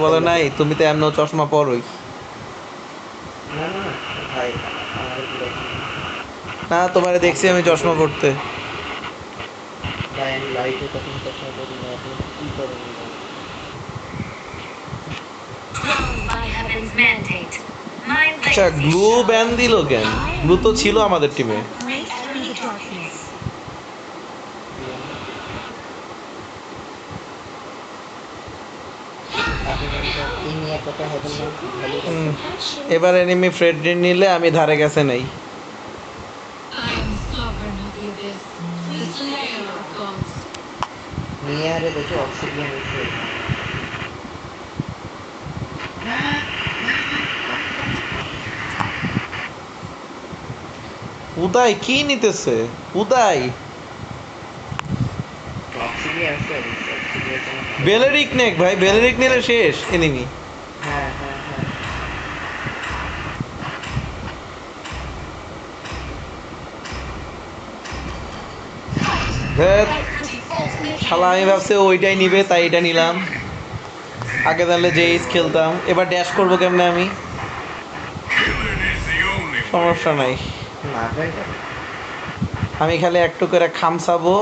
বলে নাই তুমি তো এমন চশমা পরোই। না না ভাই, আমাদের পুরো না তোমারে দেখছি আমি চশমা পরতে। ভাই আমি লাইফে কখনো চশমা পরি না, আপনি কি করেন ভাই? আচ্ছা গ্লু ব্যান দিল কেন? গ্লু তো ছিল আমাদের টিমে। আপনি কিন্তু এই নিয়ে কথা হবেন না, ভালো হুম, রাখবেন। এবার এনিমি ফ্রেড নিলে আমি ধারে কাছে নেই। নিয়ে আরে দেখি অক্সিজেন এসে উদয় কি নিতেছে? উদয় অক্সিজেন আসে, অক্সিজেন কোনো ভালো লাগে না। বেলেরিক নেক ভাই, বেলেরিক নিলে শেষ এনিমি। হ্যাঁ হ্যাঁ হ্যাঁ, ধ্যাৎ, শালা আমি ভাবছি ওইটাই নিবে তাই এটা নিলাম। আগে তাহলে জেইস খেলতাম। এবার ড্যাশ করবো কেমনে আমি? সমস্যা নাই, মারবেন কেন? আমি খালি একটু করে খামসাবো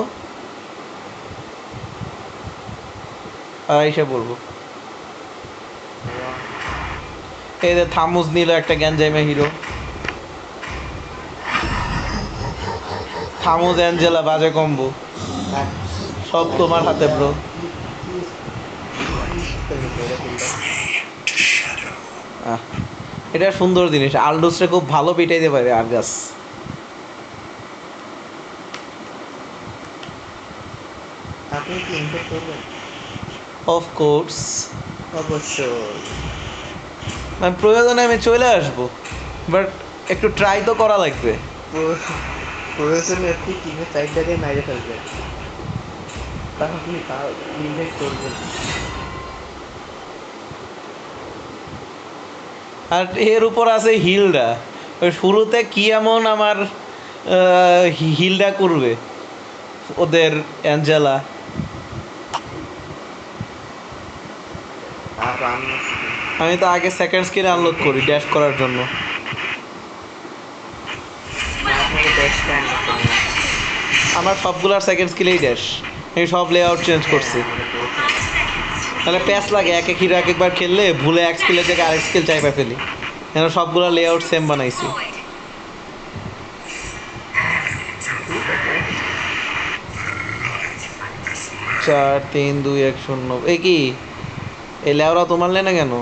আর এসে বলবো। এই যে থামুজ নিল একটা গ্যাঞ্জাইমে হিরো। থামুজ অ্যাঞ্জেলা বাজে কম্বো, আর সব তোমার হাতে ব্রো। কি কি কি সিস্টেমে করে ফেললো? আহ, এটা সুন্দর জিনিস, আলডোসরে খুব ভালো পিটাইতে পারে আরগাস। আপনি কি ইনভেস্ট করবেন? অফ কোর্স, অবশ্যই। মানে প্রয়োজনে আমি চলে আসবো, বাট একটু ট্রাই তো করা লাগবে। প্রয়োজনে আপনি টিমের সাইডটাকে মেরে ফেলবেন, তা আপনি ইনভেস্ট করবেন। আর এর উপর আছে হিলডা। ওই শুরুতে কি এমন আমার হিলডা করবে ওদের অ্যাঞ্জেলা। আর আমি আছি তো। আমি তো আগে সেকেন্ড স্কিল আনলক করি ড্যাশ করার জন্য। না, আপনাকে ড্যাশটা আনলক করে না। আমার সবগুলার সেকেন্ড স্কিলেই ড্যাশ। আমি সব লেআউট চেঞ্জ হ্যাঁ করছি। আমাদের বলছেন। তাহলে প্যাচ লাগে এক এক হিরো এক একবার খেললে ভুলে এক স্কিলের জায়গায় আরেক স্কিল চাইপা ফেলি। কেন সবগুলো লেআউট সেম বানাইছি। ঠিক আছে। 4 3 2 1 0। এই কি এই লেওরা তোমার লেনে কেন?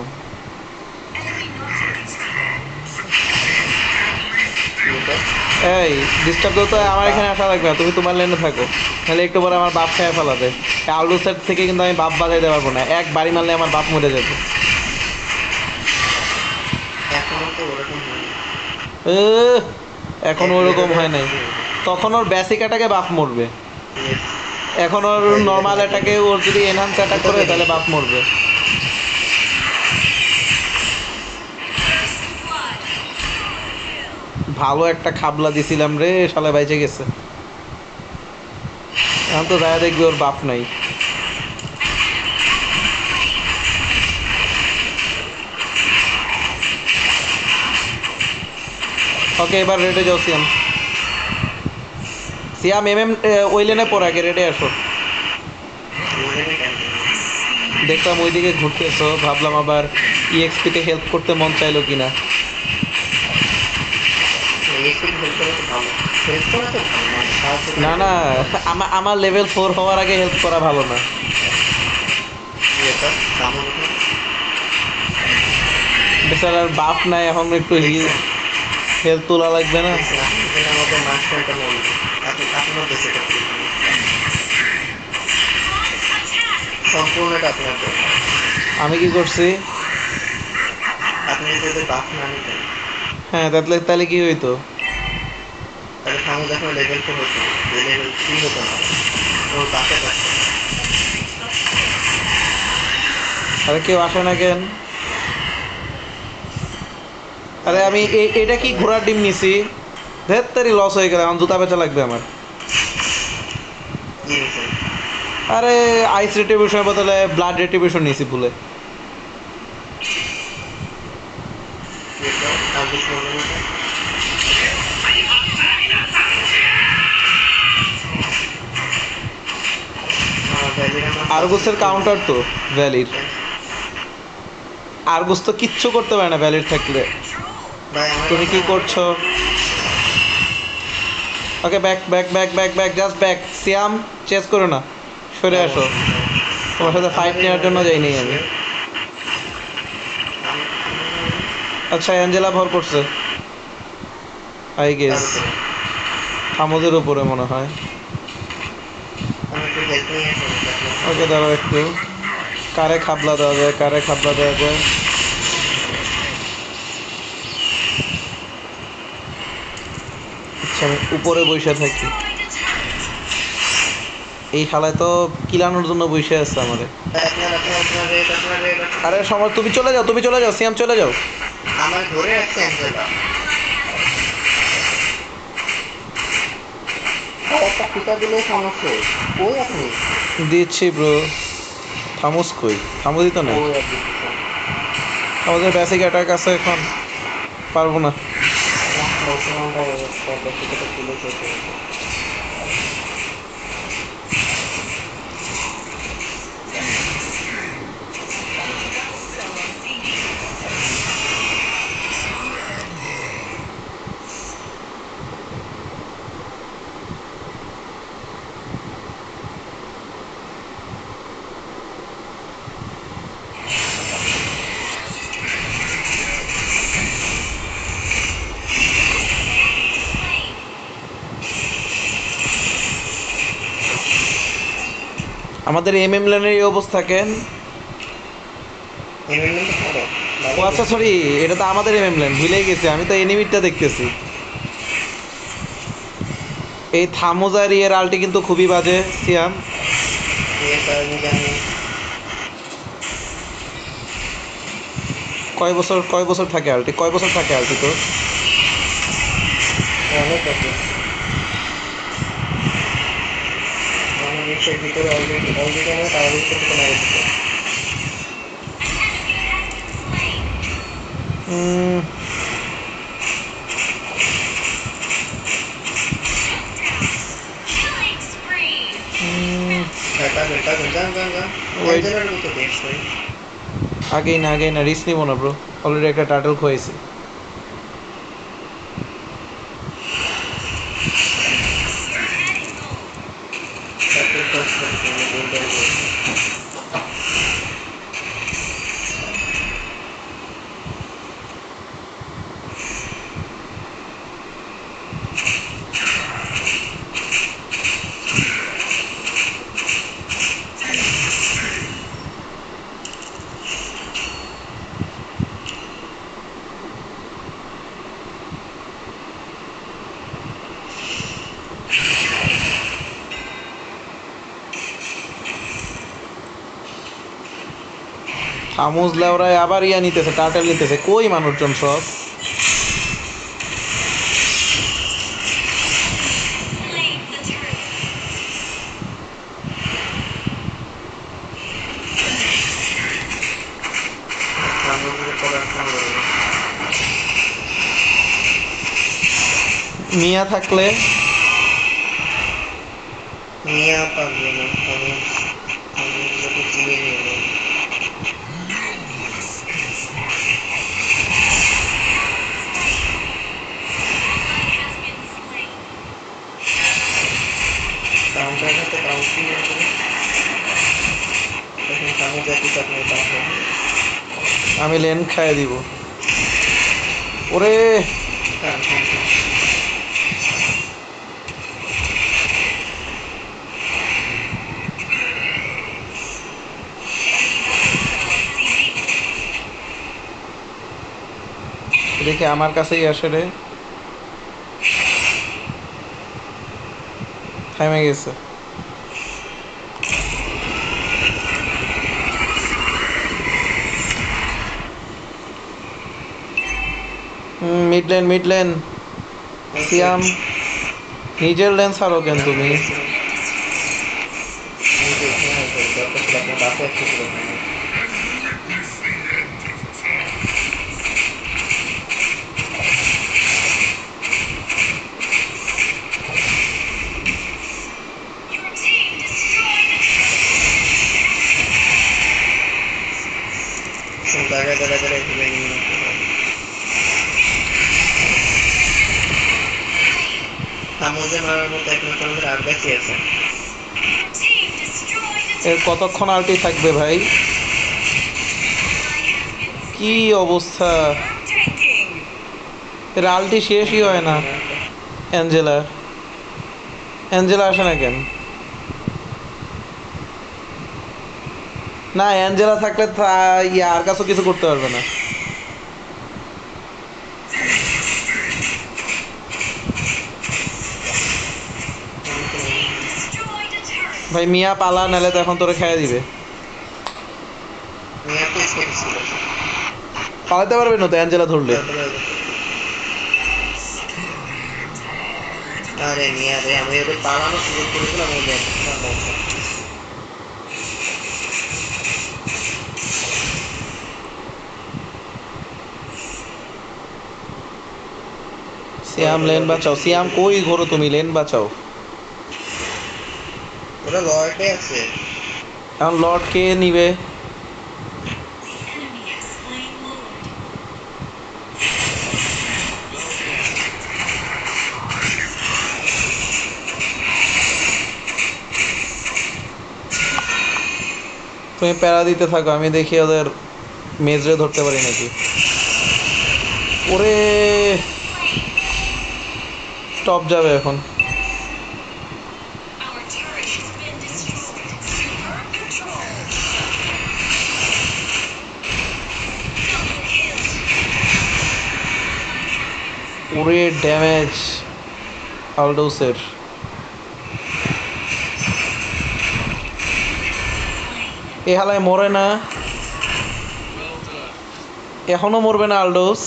কি এটা? এই ডিস্টার্ব তো আমার এখানে আসা লাগবে না, তুমি তোমার লেনে থাকো। তাহলে একটু পরে আমার বাপ খেয়ে ফেলাবে। আলু সেট থেকে কিন্তু আমি বাপ বাজাইতে পারবো না, এক বাড়ি মারলে আমার বাপ মরে যাবে। এখনো তো ওরকম হয়নি। এহ, এখন এক ওরকম লেভেলে হয় নাই। বেশি হয়ে গেছে। তখন ওর বেসিক অ্যাটাকে বাপ মরবে। Yes, এখন ওর এক নর্মাল লেভেলে অ্যাটাকে গেছে। ওর যদি এনহান্স অ্যাটাক জুতা করে বের তাহলে হয়েছে। বাপ মরবে। ভালো একটা খাবলা দিছিলাম রে, শালা বাইচে গেছে। এখন তো যায় দেখবি ওর বাপ নাই। ওকে এবার রেডে যাও সিয়াম। সিয়াম ওই লেনে পড়ে আগে রেডে আসো। লেভেলে কেন যাবে? দেখলাম ওইদিকে ঘুরতেছো, ভাবলাম আবার ইএক্সপিকে হেল্প করতে মন চাইলো কিনা। এসিড হেল্প করা তো ভালো। হেল্প করা তো ভালো, মানে সাহায্য না করা তো না, ভালো। আমার লেভেল 4 হওয়ার আগে হেল্প করা ভালো না। কি এটা? সামনে দেখুন। বেচারার বাপ নাই, এখন একটু দেখছেন? হেল্প তোলা লাগবে না। দেখছেন, আপনি এখানে আমাদের মাঝখানটা মরলেন। আপনার বেঁচে থাকতে এখানে। সম্পূর্ণটা আপনার দোষ। আমি কি করছি? আপনি যদি ওদের বাফ না নিতেন, হ্যাঁ তাহলে তাহলে কি হইতো? তাহলে থামু এখন লেভেল 4 হতো, যে লেভেল 3 হতো না। ওর বাফে পারতো না। আরে কেউ আসে না কেন? আরে তাহলে আমি কি এটা কি সবাই ঘোড়ার ডিম নিছি? ধেত্তারি লস হয়ে গেল, এখন জুতা বেচা লাগবে আমার। কি নিছেন? আরে আইস রেটিভিশনের বদলে ব্লাড রেটিভিশন নিয়েছি ভুলে। আলবিস মনে মতো ভ্যালির আমার আরগুসের কাউন্টার তো ভ্যালির। আরগুস তো কিচ্ছু করতে পারে না ভ্যালির থাকলে। ভাই আমার তুমি কি করছো? Okay back back back back back just back. Siam chase করো না, সরে আসো। তোমার সাথে ফাইট নেওয়ার জন্য যাইনি আমি। আচ্ছা অ্যাঞ্জেলা ভর করছে আই গেস থামোদের উপরে মনে হয়। আমি একটু হেল্প নিয়ে আসি ওকে দাঁড়াও একটু। কারে খাবলা দেওয়া যায়, কারে খাবলা দেওয়া যায়? আচ্ছা আমি উপরে বসে থাকি। এই শালায় তো কিলানোর জন্য বসে আছে আমারে। আপনার রেড আরে সময়, তুমি চলে যাও, তুমি চলে যাও, সিয়াম চলে যাও। আমার ধরে রাখছে অ্যাঞ্জেলা একটা ফিতা দিলে সমস্যা কই আপনি দিচ্ছি ব্রো। থামুস কই? থামুদি তো নেই। ওই আপনি আমাদের বেসিক অ্যাটাক আছে এখন, পারবো না। বর্তমানটা অবস্থা বেশি থেকে তুলে খেতে আমাদের এম লেনের এই অবস্থা কেন? এমএলএ তো ভালো ও আচ্ছা সরি, এটা তো আমাদের এম লেন, ভুলেই গেছি। আমি তো এনিমিটটা দেখতেছি। এই থামোজার ইয়ের আলটি কিন্তু খুবই বাজে সিয়াম। আমি জানি কয় বছর থাকে আলটি? কয় বছর থাকে আলটি তো? অনেক আছে আমার বিশ্বের ভিতরে অলরেডি আমার তারা বিশ্বের ভিতরে মারা দিচ্ছে উম, উম, পাগল যান যান যান Wait, অ্যাঞ্জেলার ভিতরে দেখছি আগেই না রিস্ক নিবো না ব্রো। অলরেডি একটা টার্টল খোয়াইছি। তারপরে ফার্স্ট বলতে থামুজ লেওরায় আবার ইয়া নিতেছে, টার্টেল নিতেছে। কই মানুষজন সব? আমাদের পড়াশোনা করবো মিয়া থাকলে মিয়া পারবে না আমি এগুলোকে তুলে নিয়ে নেব কাউন্টারটা তো কাউন্টিং করে তখন সামনে যাতে আপনার পাশে আমি লেন খাইয়ে দিব। ওরে হ্যাঁ হ্যাঁ দেখি আমার কাছেই আসে রে। থেমে গেছে। মিড লেন সিয়াম। নিজের লেন ছাড়ো কেন তুমি? দরকার ছিল আপনার পাশে একটু ছিল জায়গায় জায়গায় জায়গায় ঘুরে নিয়ে আসতে হয়। থামোজে মারার মতো একমাত্র আমাদের আরগাসি আছে। এর কতক্ষণ আলটি থাকবে ভাই? কি অবস্থা! এর আলটি শেষই হয় না। অ্যাঞ্জেলা অ্যাঞ্জেলা আসে না কেন? না, অ্যাঞ্জেলা থাকলে আর কাছেও কিছু করতে পারবে না। ভাই মিয়া পালা, নাহলে তো এখন তোরে খেয়ে দিবে। মিয়া তো ছোট ছিল। পালাতে পারবে না তো অ্যাঞ্জেলা ধরলে। আরে মিয়া রে, আমি ওদের পালানো সুযোগ করে দিলাম, ওদের একটা মজা। সিয়াম লেন বাঁচাও, সিয়াম কই ঘোরো তুমি, লেন বাঁচাও। ওরা লর্ডে আছে। এখন লর্ড কে নিবে? তুমি প্যারা দিতে থাকো, আমি দেখি ওদের মেজরে ধরতে পারি নাকি। ওরে, স্টপ যাবে এখন। ওরে ড্যামেজ আলডোসের। এ হালায় মরে না, এখনো মরবে না আলডোস।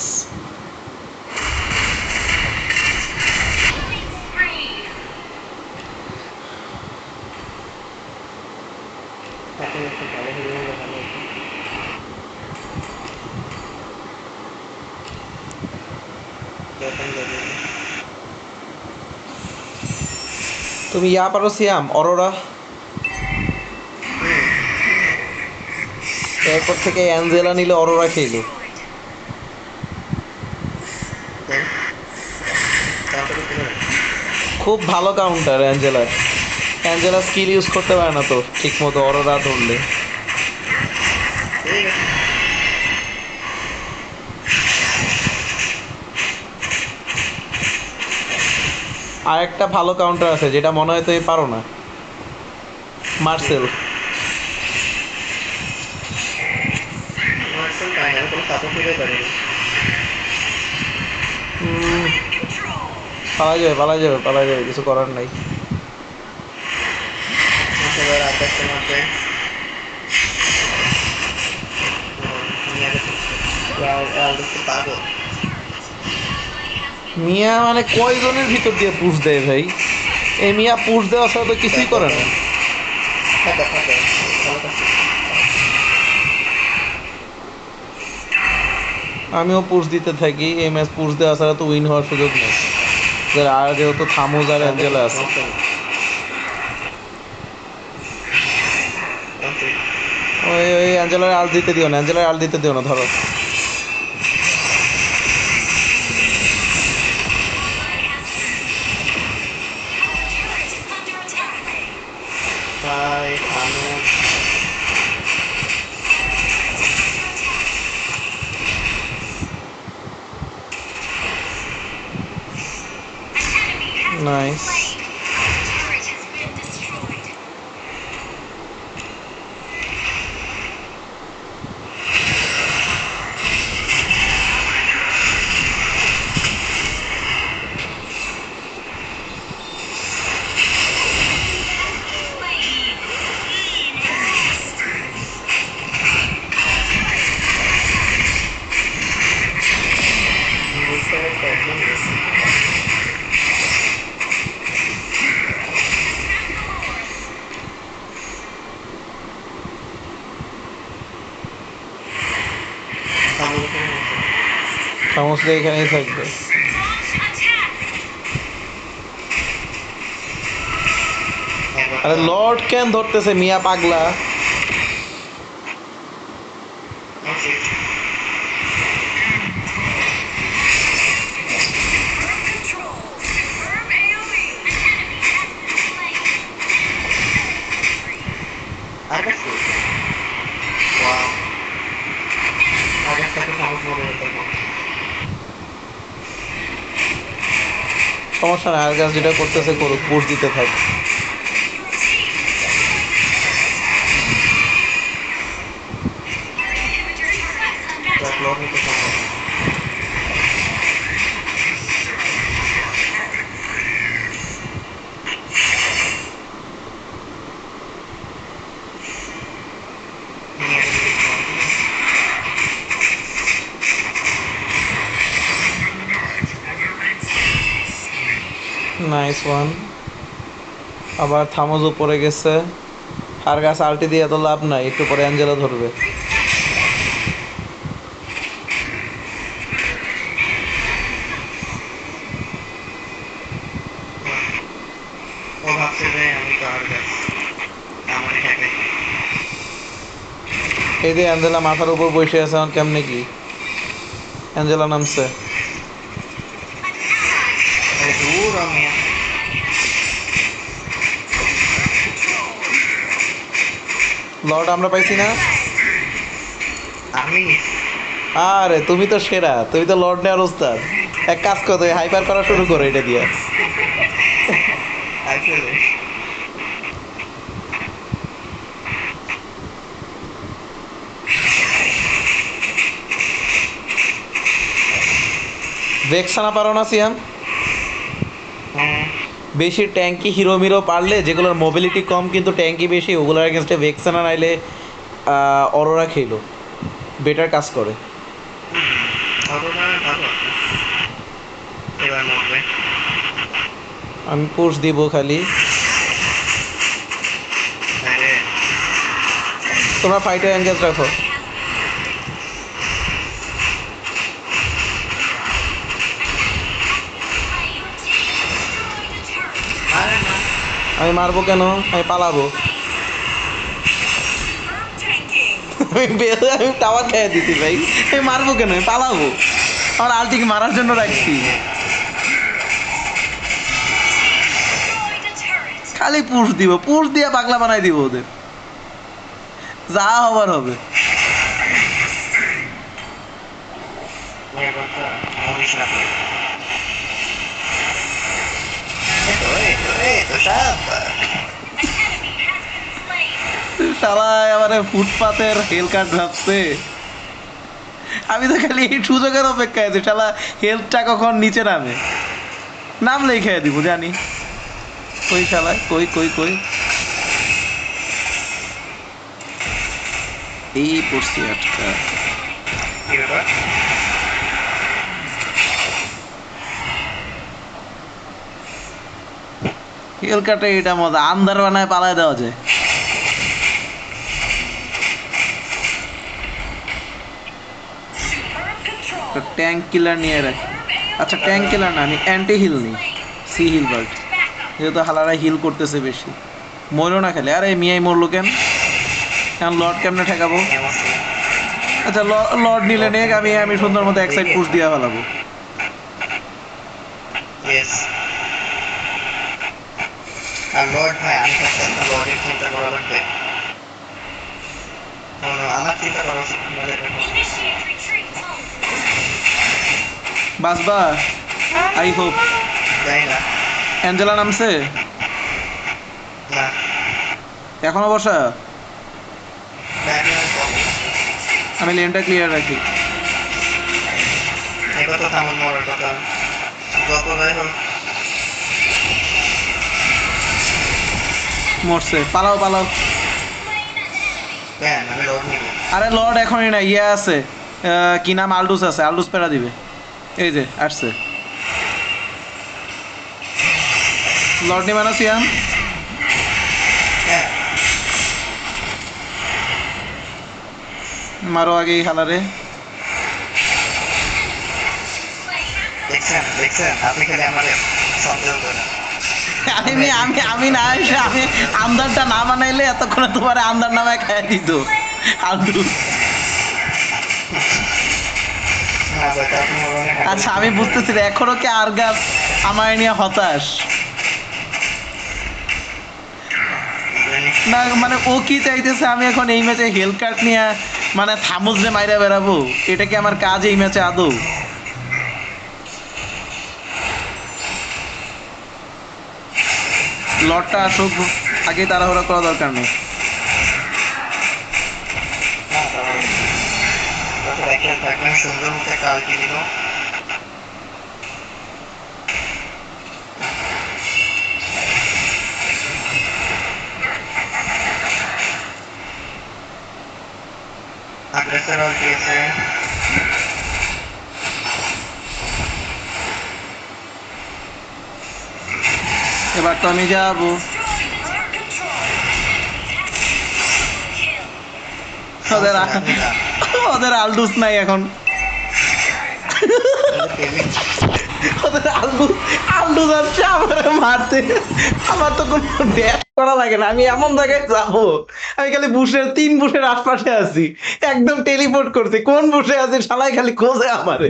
এখন একটু ভালো হয়ে গেলে ভালো হতো। যখন যাবে তুমি ইয়া পারো সিয়াম, অরোরা। এরপর থেকে অ্যাঞ্জেলা নিলে অরোরা খেইলো। তারপরে তুমি খুব ভালো কাউন্টার অ্যাঞ্জেলার। অ্যাঞ্জেলা স্কিল ইউজ করতে পারে না তো ঠিক মতো অরোরা ধরলে। ঠিক আছে। আর একটা ভালো কাউন্টার আছে যেটা মনে হয় তুমি পারো না, মার্সেল। মার্সেল পাই না, আমি কোনো সাপোর্ট দিতে পারিনি। পালা যাবে, পালা যাবে, পালা যাবে, কিছু করার নাই। এবার আকাশের মধ্যে পাগল। মিয়া মানে কয়জনের ভিতর দিয়ে পুশ দেয় ভাই? এই মিয়া পুশ দেওয়া ছাড়া তো কিছুই করে না। ফাঁকা ফাঁকা ভালো কাছে। আমিও পুশ দিতে থাকি, এই ম্যাচ পুশ দেওয়া ছাড়া তো উইন হওয়ার সুযোগ নেই। আর যেহেতু থামুজ আর অ্যাঞ্জেলা আছে। ওই ওই অ্যাঞ্জেলার আল দিতে দিও না, অ্যাঞ্জেলার আল দিতে দিও না, ধরো। ভাই থামো। নাইস। বুঝতে প্রবলেম হয়েছে। থামো এখানে আছে। সমস্ত এখানেই থাকবে। আরে লর্ড কেন ধরতেছে মিয়া পাগলা? Okay. Agak sih. Wow. Agak satu sama semua itu. সমস্যা নাই, আর কাজ যেটা করতেছে করুক, পুশ দিতে থাক। Tak keluar itu sama. Nice one. আবার থামোজ উপরে গেছে। আর গাছ আলটি দিয়ে এত লাভ নাই, একটু পরে অ্যাঞ্জেলা ধরবে। ও ভাবছে যে আমি তো আর গাছ আমার থাকে। এই যে অ্যাঞ্জেলা মাথার উপর বসে আছে, এখন কেমনে কি অ্যাঞ্জেলা নামছে। দূর আমি লর্ড আমরা পাইছি না। আমি আরে তুমি তো সেরা, তুমি তো লর্ড নেওয়ার ওস্তাদ। এক কাজ করো, তুমি হাইপার করা শুরু করো এটা দিয়ে। আসলে ভেক্সানা পারো না সিয়াম? হ্যাঁ বেশি ট্যাঙ্কি হিরো মিরো পারলে, যেগুলোর মোবিলিটি কম কিন্তু ট্যাঙ্কি বেশি, ওগুলোর এগেনস্টে ভেক্সানা নাইলে অরোরা খেলো, বেটার কাজ করে। অরোরা ভালো আছে এবার মরবে। আমি পুশ দিব খালি। আরে তোমরা ফাইটে এঙ্গেজ রাখো। আরে না আমি মারবো কেন, আমি পালাবো। আমি টাওয়ার খেয়ে দিছি ভাই, আমি মারবো কেন, আমি পালাবো। আমার আলটিকে মারার জন্য রাখছি। খালি পুশ দিব, পুশ দিয়ে পাগলা বানাই দিব ওদের, যা হবার হবে। এবার তো মরিস না। এতো সাপ শালায় আমারে ফুটপাতের হেল কার্ড ভাবছে। আমি তো খালি এই সুযোগের অপেক্ষায় আছি, শালা হেলথটা কখন নিচে নামে, নামলেই খেয়ে দিব জানি। কই শালায়, কই কই কই, এই পড়ছি আটকা। কি ব্যাপার? হেল কাটে এটা মজা, আন্ধার বানায় পালায় দেওয়া যায়। ট্যাঙ্ক কিলার নিয়ে রাখি। আচ্ছা ট্যাঙ্ক কিলার না, আমি অ্যান্টি হিল নিই, সি হিল বার্ড, যেহেতু হালারা হিল করতেছে বেশি। মরলো না খেলে, আরে মিয়াই মরলো কেন, এখন লর্ড কেমনে ঠেকাবো। আচ্ছা লর্ড নিলে নেক, আমি সুন্দর মতো এক সাইড পুশ দিয়ে ফেলাবো। Yes. আর লর্ড ভাই আমি তো একটা লর্ডের চিন্তা করা লাগবে। আমার চিন্তা করা উচিত মানে বাসবা আই হোপ। জানি না অ্যাঞ্জেলা নামছে না এখনো বসা। জানি না আমি লেনটা ক্লিয়ার রাখি। এই কথা থামান মরার কথা যত যাই হোক মরছে, পালাও পালাও। কেন আমি লর্ড নিব আরে লর্ড এখনই না, ইয়ে আছে কি নাম, আলডুস আছে, আলডুস পেরা দিবে। এই যে আসছে লর্ড নিবে না সিয়াম। হ্যাঁ মারো আগেই হালারে। দেখছেন দেখছেন আপনি খালি আমার সন্দেহ করেন আমি না এসে আমি আমদারটা না বানাইলে এতক্ষণে তোমার আমদার নামে খাই দিত আলডুস। আচ্ছা আমি বুঝতেছি না, এখনো কি আরগাস আমার নিয়ে হতাশ না? মানে ও কি চাইতেছে আমি এখন এই ম্যাচে হেলথ কার্ড নিয়ে মানে থামুজরে মাইরা বেড়াবো? এটা কি আমার কাজ এই ম্যাচে আদৌ? লর্ডটা আসুক, আগে তাড়াহুড়া করা দরকার নেই। থাকবেন সুন্দর মতো একটা আলটি দিল। আগ্রেসর আলটি আছে। এবার তো আমি যাবো। ওদের ওদের আলডুস নাই এখন। ওদের আলডুস আসছে আমার মারতে। আমার তো কোনো ড্যাশ করা লাগে না, আমি এমন জায়গায় যাবো, আমি খালি বুশের 3 বুশের আশপাশে আছি, একদম টেলিপোর্ট করছে, কোন বুশে আছে শালাই খালি খোঁজে আমারে।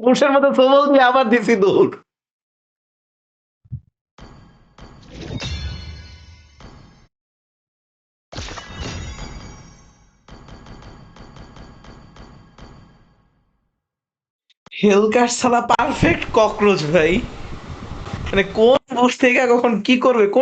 বুশের মধ্যে সবল দিয়ে আবার দিছি দৌড়। হেলকার ছাড়া পারফেক্ট ককরোচ ভাই, মানে কোন বুশ থেকে কখন কি করবে কোন